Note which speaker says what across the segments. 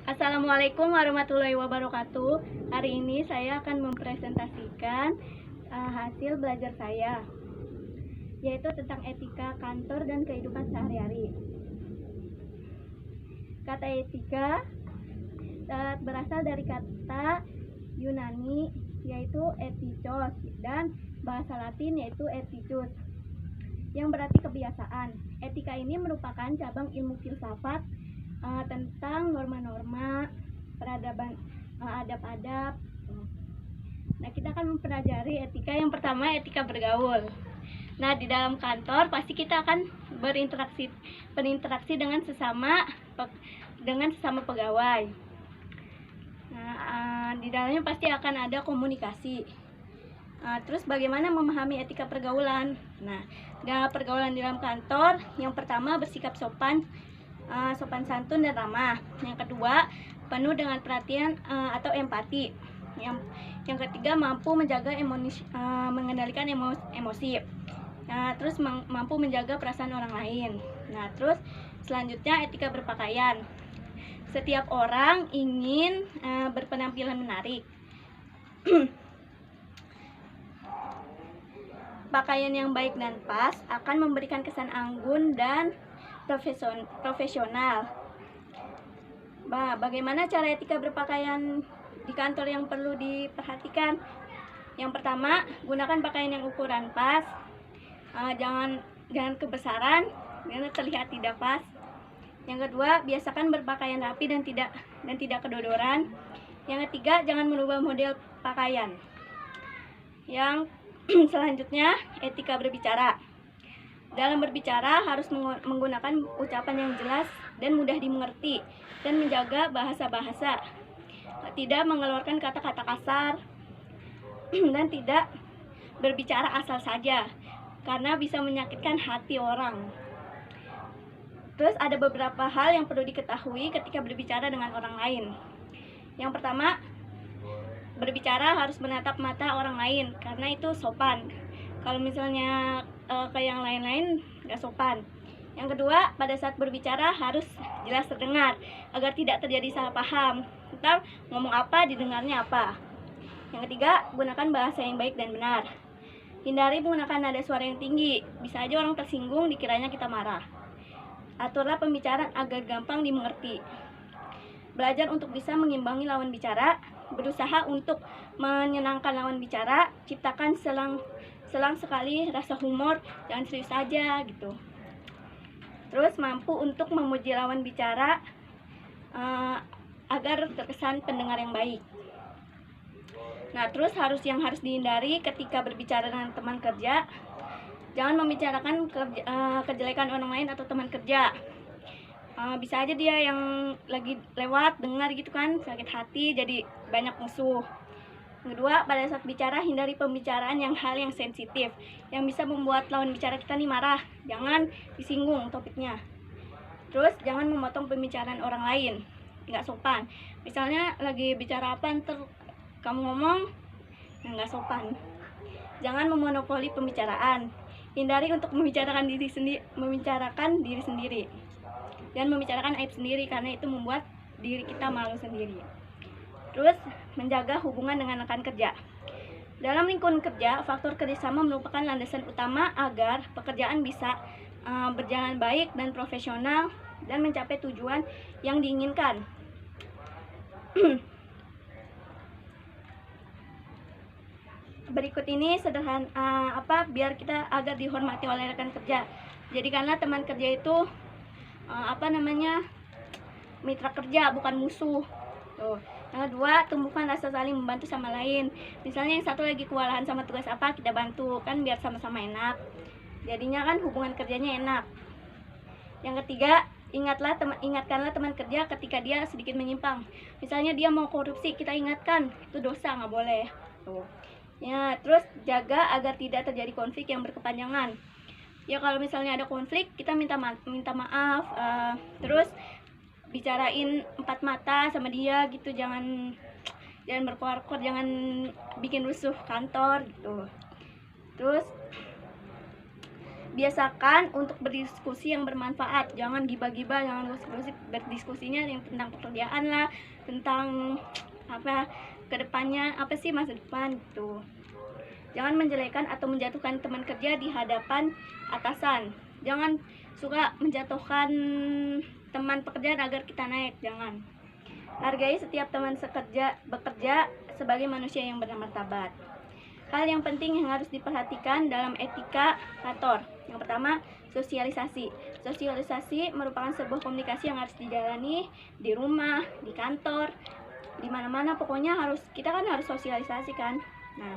Speaker 1: Assalamualaikum warahmatullahi wabarakatuh. Hari ini saya akan mempresentasikan hasil belajar saya, yaitu tentang etika kantor dan kehidupan sehari-hari. Kata etika berasal dari kata Yunani, yaitu ethikos, dan bahasa Latin yaitu ethicus, yang berarti kebiasaan. Etika ini merupakan cabang ilmu filsafat tentang norma-norma, peradaban, adab-adab. Nah, kita akan mempelajari etika. Yang pertama, etika bergaul. Nah, di dalam kantor pasti kita akan berinteraksi dengan sesama pegawai. Nah, di dalamnya pasti akan ada komunikasi. Terus bagaimana memahami etika pergaulan? Nah, dalam pergaulan di dalam kantor, yang pertama bersikap sopan santun dan ramah. Yang kedua, penuh dengan perhatian atau empati. Yang ketiga, mampu menjaga mengendalikan emosi. Terus mampu menjaga perasaan orang lain. Nah, terus selanjutnya etika berpakaian. Setiap orang ingin berpenampilan menarik. Pakaian yang baik dan pas akan memberikan kesan anggun dan profesional. Bagaimana cara etika berpakaian di kantor yang perlu diperhatikan? Yang pertama, gunakan pakaian yang ukuran pas. Jangan kebesaran karena terlihat tidak pas. Yang kedua, biasakan berpakaian rapi dan tidak kedodoran. Yang ketiga, jangan merubah model pakaian. Yang selanjutnya, etika berbicara. Dalam berbicara harus menggunakan ucapan yang jelas dan mudah dimengerti, dan menjaga bahasa-bahasa, tidak mengeluarkan kata-kata kasar, dan tidak berbicara asal saja karena bisa menyakitkan hati orang. Terus ada beberapa hal yang perlu diketahui ketika berbicara dengan orang lain. Yang pertama, berbicara harus menatap mata orang lain karena itu sopan. Kalau misalnya ke yang lain-lain gak sopan. Yang kedua, pada saat berbicara harus jelas terdengar agar tidak terjadi salah paham. Ntar ngomong apa, didengarnya apa. Yang ketiga, gunakan bahasa yang baik dan benar. Hindari menggunakan nada suara yang tinggi. Bisa aja orang tersinggung dikiranya kita marah. Aturlah pembicaraan agar gampang dimengerti. Belajar untuk bisa mengimbangi lawan bicara. Berusaha untuk menyenangkan lawan bicara. Ciptakan selang sekali rasa humor, jangan serius saja gitu. Terus mampu untuk memuji lawan bicara agar terkesan pendengar yang baik. Nah, terus harus dihindari ketika berbicara dengan teman kerja. Jangan membicarakan kejelekan orang lain atau teman kerja. Bisa aja dia yang lagi lewat dengar gitu kan, sakit hati jadi banyak musuh. Kedua, pada saat bicara hindari pembicaraan hal yang sensitif yang bisa membuat lawan bicara kita nih marah. Jangan disinggung topiknya. Terus jangan memotong pembicaraan orang lain, nggak sopan. Misalnya lagi bicara apa, ntar kamu ngomong nggak sopan. Jangan memonopoli pembicaraan. Hindari untuk membicarakan diri sendiri dan membicarakan aib sendiri karena itu membuat diri kita malu sendiri. Terus menjaga hubungan dengan rekan kerja. Dalam lingkungan kerja, faktor kerjasama merupakan landasan utama agar pekerjaan bisa berjalan baik dan profesional dan mencapai tujuan yang diinginkan. Berikut ini sederhana biar kita agar dihormati oleh rekan kerja. Jadikanlah teman kerja itu mitra kerja, bukan musuh. Yang kedua, tumbuhkan rasa saling membantu sama lain. Misalnya yang satu lagi kewalahan sama tugas apa, kita bantu kan biar sama-sama enak. Jadinya kan hubungan kerjanya enak. Yang ketiga, ingatkanlah teman kerja ketika dia sedikit menyimpang. Misalnya dia mau korupsi, kita ingatkan, itu dosa, nggak boleh. Ya, terus jaga agar tidak terjadi konflik yang berkepanjangan. Ya, kalau misalnya ada konflik, kita minta maaf. Terus bicarain empat mata sama dia gitu, jangan berkuar-kuar, jangan bikin rusuh kantor gitu. Terus biasakan untuk berdiskusi yang bermanfaat, jangan gibah-gibah, jangan gosip-gosip. Berdiskusinya yang tentang pekerjaan lah, tentang apa kedepannya, apa sih masa depan gitu. Jangan menjelekan atau menjatuhkan teman kerja di hadapan atasan. Jangan suka menjatuhkan teman pekerjaan agar kita naik, jangan. Hargai setiap teman bekerja sebagai manusia yang bermartabat. Hal yang penting yang harus diperhatikan dalam etika kantor. Yang pertama, sosialisasi. Sosialisasi merupakan sebuah komunikasi yang harus dijalani di rumah, di kantor, di mana-mana. Pokoknya kita kan harus sosialisasi kan. Nah,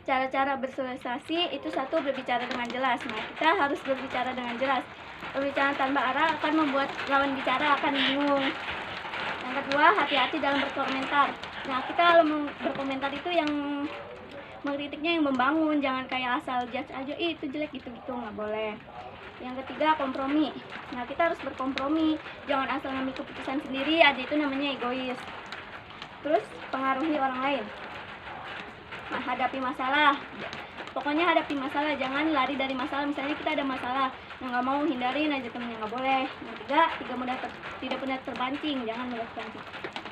Speaker 1: cara-cara bersosialisasi itu satu, berbicara dengan jelas. Nah, kita harus berbicara dengan jelas. Berbicara tanpa arah akan membuat lawan bicara akan bingung. Yang kedua, hati-hati dalam berkomentar. Nah, kita kalau berkomentar itu yang mengkritiknya yang membangun, jangan kayak asal judge aja, itu jelek gitu-gitu, nggak boleh. Yang ketiga, kompromi. Nah, kita harus berkompromi, jangan asal ngambil keputusan sendiri aja, itu namanya egois. Terus, pengaruhi orang lain. Nah, hadapi masalah. Pokoknya hadapi masalah, jangan lari dari masalah. Misalnya kita ada masalah, nggak mau hindarin aja temennya, nggak boleh. Yang ketiga, tidak mudah terpancing, jangan mudah terpancing.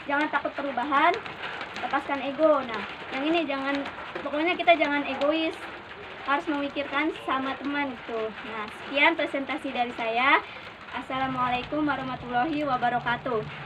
Speaker 1: Jangan takut perubahan, lepaskan ego. Nah, yang ini pokoknya kita jangan egois, harus memikirkan sama teman gitu. Nah, sekian presentasi dari saya. Assalamualaikum warahmatullahi wabarakatuh.